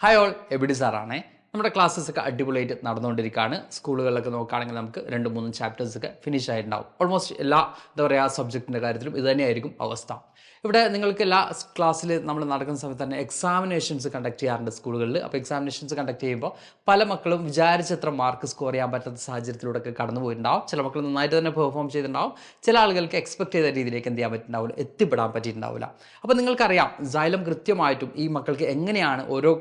Hi all, എബിഡി സാറാണേ. നമ്മുടെ ക്ലാസ്സസൊക്കെ അടിപൊളിയായിട്ട് നടന്നുകൊണ്ടിരിക്കുകയാണ്. സ്കൂളുകളിലൊക്കെ നോക്കുകയാണെങ്കിൽ നമുക്ക് 2-3 ചാപ്റ്റേഴ്സൊക്കെ ഫിനിഷ് ആയിട്ടുണ്ടാവും. ഓൾമോസ്റ്റ് എല്ലാ സബ്ജക്റ്റിൻ്റെ കാര്യത്തിലും ഇത് തന്നെയായിരിക്കും അവസ്ഥ. ഇവിടെ നിങ്ങൾക്ക് എല്ലാ ക്ലാസ്സിൽ നമ്മൾ നടക്കുന്ന സമയത്ത് തന്നെ എക്സാമിനേഷൻസ് കണ്ടക്ട് ചെയ്യാറുണ്ട് സ്കൂളുകളിൽ. അപ്പോൾ എക്സാമിനേഷൻസ് കണ്ടക്ട് ചെയ്യുമ്പോൾ പല മക്കളും വിചാരിച്ചത്ര മാർക്ക് സ്കോർ ചെയ്യാൻ പറ്റാത്ത സാഹചര്യത്തിലൂടെയൊക്കെ കടന്നു പോയിട്ടുണ്ടാവും. ചില മക്കൾ നന്നായിട്ട് തന്നെ പെർഫോം ചെയ്തിട്ടുണ്ടാവും. ചില ആളുകൾക്ക് എക്സ്പെക്ട് ചെയ്ത രീതിയിലേക്ക് എന്ത് ചെയ്യാൻ പറ്റുന്നുണ്ടാവില്ല, എത്തിപ്പെടാൻ പറ്റിയിട്ടുണ്ടാവില്ല. അപ്പോൾ നിങ്ങൾക്കറിയാം Xylem കൃത്യമായിട്ടും ഈ മക്കൾക്ക് എങ്ങനെയാണ് ഓരോ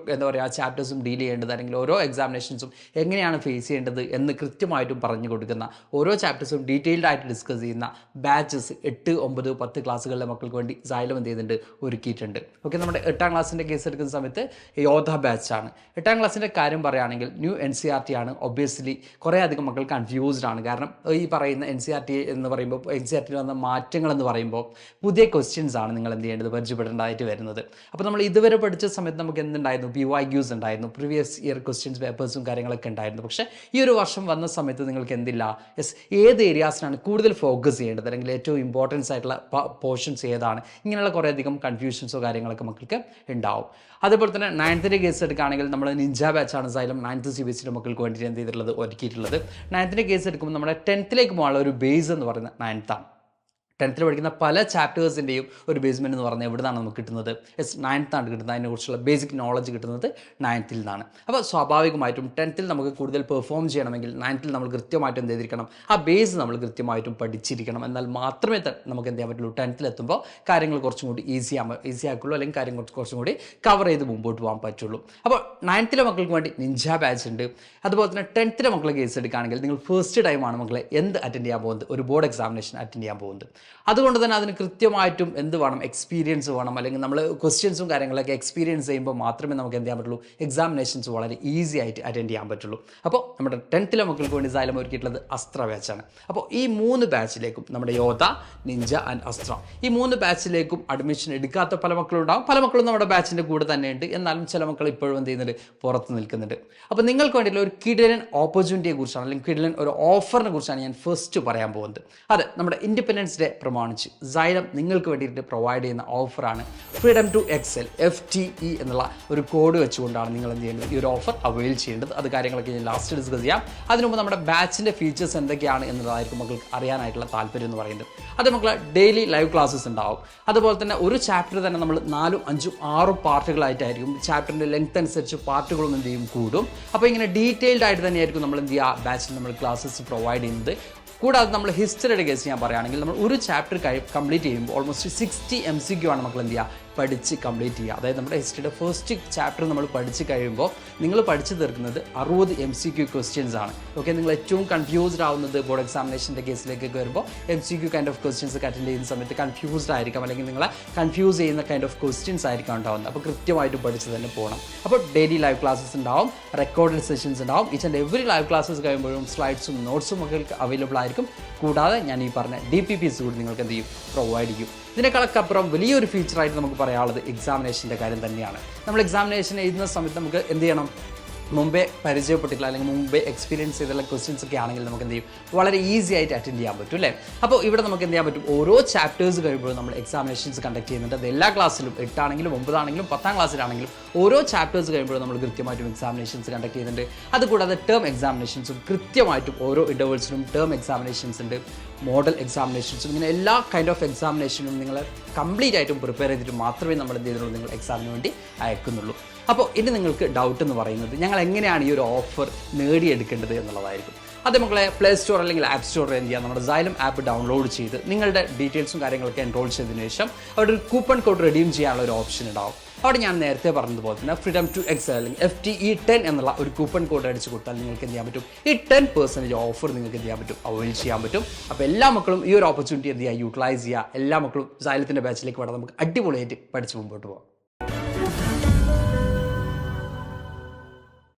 ചാപ്റ്റേഴ്സും ഡീൽ ചെയ്യേണ്ടത്, അല്ലെങ്കിൽ ഓരോ എക്സാമിനേഷൻസും എങ്ങനെയാണ് ഫേസ് ചെയ്യേണ്ടത് എന്ന് കൃത്യമായിട്ടും പറഞ്ഞു കൊടുക്കുന്ന, ഓരോ ചാപ്റ്റേഴ്സും ഡീറ്റെയിൽഡ് ആയിട്ട് ഡിസ്കസ് ചെയ്യുന്ന ബാച്ചസ് 8, 9, 10 ക്ലാസ്സുകളിലെ മക്കൾക്ക് വേണ്ടി Xylem എന്ത് ചെയ്യുന്നുണ്ട്, ഒരുക്കിയിട്ടുണ്ട്. ഓക്കെ, നമ്മുടെ 8ാം ക്ലാസ്സിൻ്റെ കേസ് എടുക്കുന്ന സമയത്ത് യോധ ബാച്ചാണ്. 8ാം ക്ലാസ്സിൻ്റെ കാര്യം പറയുകയാണെങ്കിൽ ന്യൂ NCERT ആണ്. ഒബ്വിയസ്ലി കുറേ അധികം മക്കൾ കൺഫ്യൂസ്ഡ് ആണ്. കാരണം ഈ പറയുന്ന NCERT എന്ന് പറയുമ്പോൾ, NCERT വന്ന മാറ്റങ്ങൾ എന്ന് പറയുമ്പോൾ പുതിയ ക്വസ്റ്റ്യൻസ് ആണ് നിങ്ങൾ എന്ത് ചെയ്യേണ്ടത്, പരിചയപ്പെടേണ്ടതായിട്ട് വരുന്നത്. അപ്പോൾ നമ്മൾ ഇതുവരെ പഠിച്ച സമയത്ത് നമുക്ക് എന്തുണ്ടായിരുന്നു, PYQs ഉണ്ടായിരുന്നു, പ്രീവിയസ് ഇയർ ക്വസ്റ്റ്യൻസ് പേപ്പേഴ്സും കാര്യങ്ങളൊക്കെ ഉണ്ടായിരുന്നു. പക്ഷേ ഈ ഒരു വർഷം വന്ന സമയത്ത് നിങ്ങൾക്ക് എന്തില്ല, ഏത് ഏരിയാസിനാണ് കൂടുതൽ ഫോക്കസ് ചെയ്യേണ്ടത്, അല്ലെങ്കിൽ ഏറ്റവും ഇമ്പോർട്ടൻസ് ആയിട്ടുള്ള പോർഷൻസ് ഏതാണ്, ഇങ്ങനെയുള്ള കുറേയധികം കൺഫ്യൂഷൻസോ കാര്യങ്ങളൊക്കെ മക്കൾക്ക് ഉണ്ടാവും. അതേപോലെ തന്നെ 9th കേസ് എടുക്കുകയാണെങ്കിൽ നമ്മൾ നിഞ്ച ബാച്ചാണ് Xylem 9th CBSE മക്കൾക്ക് വേണ്ടിയിട്ട് എന്ത് ചെയ്തിട്ടുള്ളത്, ഒരുക്കിയിട്ടുള്ളത്. 9th കേസ് എടുക്കുമ്പോൾ നമ്മുടെ 10th പോകാനുള്ള ഒരു ബേസ് എന്ന് പറയുന്നത് 9th ആണ്. 10th പഠിക്കുന്ന പല ചാപ്റ്റേഴ്സിൻ്റെയും ഒരു ബേസ്മെൻറ്റ് എന്ന് പറഞ്ഞാൽ എവിടെ നിന്നാണ് നമുക്ക് കിട്ടുന്നത്, 9th ആണ് കിട്ടുന്നത്. അതിനെക്കുറിച്ചുള്ള ബേസിക് നോളജ് കിട്ടുന്നത് 9th നിന്നാണ്. അപ്പോൾ സ്വാഭാവികമായിട്ടും 10th നമുക്ക് കൂടുതൽ പെർഫോം ചെയ്യണമെങ്കിൽ 9th നമ്മൾ കൃത്യമായിട്ടും എന്ത് ചെയ്തിരിക്കണം, ആ ബേസ് നമ്മൾ കൃത്യമായിട്ടും പഠിച്ചിരിക്കണം. എന്നാൽ മാത്രമേ നമുക്ക് എന്ത് ചെയ്യാൻ പറ്റുള്ളൂ, 10th എത്തുമ്പോൾ കാര്യങ്ങൾ കുറച്ചും കൂടി ഈസി ആക്കുള്ളൂ, അല്ലെങ്കിൽ കാര്യങ്ങൾ കുറച്ചും കൂടി കവർ ചെയ്ത് മുമ്പോട്ട് പോകാൻ പറ്റുള്ളൂ. അപ്പോൾ 9th മക്കൾക്ക് വേണ്ടി നിഞ്ച ബാച്ച് ഉണ്ട്. അതുപോലെ തന്നെ 10th മക്കളെ കേസ് എടുക്കുകയാണെങ്കിൽ നിങ്ങൾ ഫസ്റ്റ് ടൈമാണ് മക്കളെ എന്ത് അറ്റൻഡ് ചെയ്യാൻ പോകുന്നത്, ഒരു ബോർഡ് എക്സാമിനേഷൻ അറ്റൻഡ് ചെയ്യാൻ പോകുന്നത്. അതുകൊണ്ട് തന്നെ അതിന് കൃത്യമായിട്ടും എന്ത് വേണം, എക്സ്പീരിയൻസ് വേണം. അല്ലെങ്കിൽ നമ്മൾ ക്വസ്റ്റ്യൻസും കാര്യങ്ങളൊക്കെ എക്സ്പീരിയൻസ് ചെയ്യുമ്പോൾ മാത്രമേ നമുക്ക് എന്ത് ചെയ്യാൻ പറ്റുള്ളൂ, എക്സാമിനേഷൻസ് വളരെ ഈസി ആയിട്ട് അറ്റൻഡ് ചെയ്യാൻ പറ്റുള്ളൂ. അപ്പോൾ നമ്മുടെ 10th മക്കൾക്ക് വേണ്ടി Xylem ഒരുക്കിയിട്ടുള്ളത് അസ്ത്ര ബാച്ചാണ്. അപ്പോൾ ഈ 3 ബാച്ചിലേക്കും, നമ്മുടെ യോധ, നിഞ്ച ആൻഡ് അസ്ത്ര, ഈ 3 ബാച്ചിലേക്കും അഡ്മിഷൻ എടുക്കാത്ത പല മക്കളും ഉണ്ടാവും. പല മക്കളും നമ്മുടെ ബാച്ചിൻ്റെ കൂടെ തന്നെയുണ്ട്. എന്നാലും ചില മക്കൾ ഇപ്പോഴും എന്ത് ചെയ്യുന്നുണ്ട്, പുറത്ത് നിൽക്കുന്നുണ്ട്. അപ്പോൾ നിങ്ങൾക്ക് വേണ്ടിയിട്ടുള്ള ഒരു കിടിലൻ ഓപ്പർച്യൂണിറ്റിയെ കുറിച്ചാണ്, അല്ലെങ്കിൽ കിടിലൻ ഒരു ഓഫറിനെ കുറിച്ചാണ് ഞാൻ ഫസ്റ്റ് പറയാൻ പോകുന്നത്. അതെ, നമ്മുടെ ഇൻഡിപെൻഡൻസ് ഡേ പ്രമാണിച്ച് Xylem നിങ്ങൾക്ക് വേണ്ടിയിട്ട് പ്രൊവൈഡ് ചെയ്യുന്ന ഓഫറാണ് ഫ്രീഡം ടു എക്സൽ, FTE എന്നുള്ള ഒരു കോഡ് വെച്ചുകൊണ്ടാണ് നിങ്ങൾ എന്ത് ചെയ്യേണ്ടത്, ഈ ഒരു ഓഫർ അവൈൽ ചെയ്യേണ്ടത്. അത് കാര്യങ്ങളൊക്കെ ഞാൻ ലാസ്റ്റ് ഡിസ്കസ് ചെയ്യാം. അതിനുമുമ്പ് നമ്മുടെ ബാച്ചിൻ്റെ ഫീച്ചേഴ്സ് എന്തൊക്കെയാണ് എന്നതായിരിക്കും മക്കൾക്ക് അറിയാനായിട്ടുള്ള താല്പര്യം എന്ന് പറയുന്നത്. അത് മക്കൾ ഡെയിലി ലൈവ് ക്ലാസ്സസ് ഉണ്ടാവും. അതുപോലെ തന്നെ ഒരു ചാപ്റ്റർ തന്നെ നമ്മൾ 4, 5, 6 പാർട്ടുകളായിട്ടായിരിക്കും. ചാപ്റ്ററിൻ്റെ ലെങ്ത് അനുസരിച്ച് പാർട്ടുകളും എന്ത് ചെയ്യും, കൂടും. അപ്പോൾ ഇങ്ങനെ ഡീറ്റെയിൽഡ് ആയിട്ട് തന്നെയായിരിക്കും നമ്മൾ എന്ത് ചെയ്യുക, ബാച്ചിൽ നമ്മൾ ക്ലാസ്സസ് പ്രൊവൈഡ് ചെയ്യുന്നത്. കൂടാതെ നമ്മൾ ഹിസ്റ്ററിയുടെ കേസ് ഞാൻ പറയുകയാണെങ്കിൽ, നമ്മൾ ഒരു ചാപ്റ്റർ കംപ്ലീറ്റ് ചെയ്യുമ്പോൾ ഓൾമോസ്റ്റ് 60 MCQ ആണ് മക്കൾ എന്ത് ചെയ്യുക, പഠിച്ച് കംപ്ലീറ്റ് ചെയ്യുക. അതായത് നമ്മുടെ ഹിസ്റ്ററിയുടെ ഫസ്റ്റ് ചാപ്റ്റർ നമ്മൾ പഠിച്ച് കഴിയുമ്പോൾ നിങ്ങൾ പഠിച്ചു തീർക്കുന്നത് 60 MCQ ക്വസ്റ്റ്യൻസ് ആണ്. ഓക്കെ, നിങ്ങൾ ഏറ്റവും കൺഫ്യൂസ്ഡ് ആവുന്നത് ബോർഡ് എക്സാമിനേഷൻ്റെ കേസിലേക്ക് വരുമ്പോൾ MCQ കൈൻഡ് ഓഫ് ക്വസ്റ്റ്യൻസ് ഒക്കെ അറ്റൻഡ് ചെയ്യുന്ന സമയത്ത് കൺഫ്യൂസ്ഡ് ആയിരിക്കാം, അല്ലെങ്കിൽ നിങ്ങളെ കൺഫ്യൂസ് ചെയ്യുന്ന കൈൻഡ് ഓഫ് ക്വസ്റ്റ്യൻസ് ആയിരിക്കും ഉണ്ടാവുന്നത്. അപ്പോൾ കൃത്യമായിട്ട് പഠിച്ച് തന്നെ പോകണം. അപ്പോൾ ഡെയിലി ലൈവ് ക്ലാസ്സസ് ഉണ്ടാവും, റെക്കോർഡഡ് സെഷൻസ് ഉണ്ടാവും. Each and every live classes കഴിയുമ്പോഴും സ്ലൈഡ്സും നോട്ട്സും ഒക്കെ അവൈലബിൾ ആയിരിക്കും. കൂടാതെ ഞാൻ ഈ പറഞ്ഞ DPPs കൂടി നിങ്ങൾക്ക് എന്ത് ചെയ്യും, പ്രൊവൈഡ് ചെയ്യും. ഇതിനേക്കാളൊക്കെ അപ്പുറം വലിയൊരു ഫീച്ചറായിട്ട് നമുക്ക് പറയാനുള്ളത് എക്സാമിനേഷൻ്റെ കാര്യം തന്നെയാണ്. നമ്മൾ എക്സാമിനേഷൻ എഴുതുന്ന സമയത്ത് നമുക്ക് എന്ത് ചെയ്യണം, മുമ്പേ പരിചയപ്പെട്ടിട്ടില്ല അല്ലെങ്കിൽ മുമ്പേ എക്സ്പീരിയൻസ് ചെയ്തുള്ള ക്വസ്റ്റ്യൻസ് ഒക്കെ ആണെങ്കിൽ നമുക്ക് എന്ത് ചെയ്യും, വളരെ ഈസി ആയിട്ട് അറ്റൻഡ് ചെയ്യാൻ പറ്റും അല്ലേ. അപ്പോൾ ഇവിടെ നമുക്ക് എന്ത് ചെയ്യാൻ പറ്റും, ഓരോ ചാപ്റ്റേഴ്സ് കഴിയുമ്പോഴും നമ്മൾ എക്സാമിനേഷൻസ് കണ്ടക്ട് ചെയ്യുന്നുണ്ട്. അത് എല്ലാ ക്ലാസ്സിലും, 8 ആണെങ്കിലും 9 ആണെങ്കിലും 10ാം ക്ലാസ്സിലാണെങ്കിലും ഓരോ ചാപ്റ്റേഴ്സ് കഴിയുമ്പോഴും നമ്മൾ കൃത്യമായിട്ടും എക്സാമിനേഷൻസ് കണ്ടക്ട് ചെയ്യുന്നുണ്ട്. അതുകൂടാതെ ടേം എക്സാമിനേഷൻസും കൃത്യമായിട്ടും ഓരോ ഇൻ്റർവൽസിനും ടേം എക്സാമിനേഷൻസ് ഉണ്ട്, മോഡൽ എക്സാമിനേഷൻസും, ഇങ്ങനെ എല്ലാ കൈൻഡ് ഓഫ് എക്സാമിനേഷനും നിങ്ങൾ കംപ്ലീറ്റ് ആയിട്ടും പ്രിപ്പയർ ചെയ്തിട്ട് മാത്രമേ നമ്മൾ എന്ത് ചെയ്തുള്ളൂ, നിങ്ങൾ എക്സാമിന് വേണ്ടി അയക്കുന്നുള്ളൂ. അപ്പോൾ ഇനി നിങ്ങൾക്ക് ഡൗട്ട് എന്ന് പറയുന്നത് ഞങ്ങൾ എങ്ങനെയാണ് ഈ ഒരു ഓഫർ നേടിയെടുക്കേണ്ടത് എന്നുള്ളതായിരിക്കും. അത് മക്കളെ പ്ലേ സ്റ്റോർ അല്ലെങ്കിൽ ആപ്പ് സ്റ്റോറിൽ എന്ത് ചെയ്യുക, നമ്മുടെ Xylem ആപ്പ് ഡൗൺലോഡ് ചെയ്ത് നിങ്ങളുടെ ഡീറ്റെയിൽസും കാര്യങ്ങളൊക്കെ എൻറോൾ ചെയ്തതിനു ശേഷം അവിടെ ഒരു കൂപ്പൺ കോഡ് റെഡീം ചെയ്യാനുള്ള ഒരു ഓപ്ഷൻ ഉണ്ടാവും. അവിടെ ഞാൻ നേരത്തെ പറഞ്ഞതുപോലെ തന്നെ ഫ്രീഡം ടു എക്സൽ അല്ലെങ്കിൽ FTE 10 എന്നുള്ള ഒരു കൂപ്പൺ കോഡ് അടിച്ച് കൊടുത്താൽ നിങ്ങൾക്ക് എന്ത് ചെയ്യാൻ പറ്റും, ഈ 10% ഓഫർ നിങ്ങൾക്ക് എന്ത് ചെയ്യാൻ പറ്റും, അവൈൽ ചെയ്യാൻ പറ്റും. അപ്പോൾ എല്ലാ മക്കളും ഈ ഒരു ഓപ്പർച്യൂണിറ്റി എന്ത് ചെയ്യുക, യൂട്ടിലൈസ് ചെയ്യുക. എല്ലാ മക്കളും Xylemത്തിൻ്റെ ബാച്ചിലേക്ക് വേണം, നമുക്ക് അടിപൊളിയായിട്ട് പഠിച്ച് മുമ്പോട്ട് പോകാം.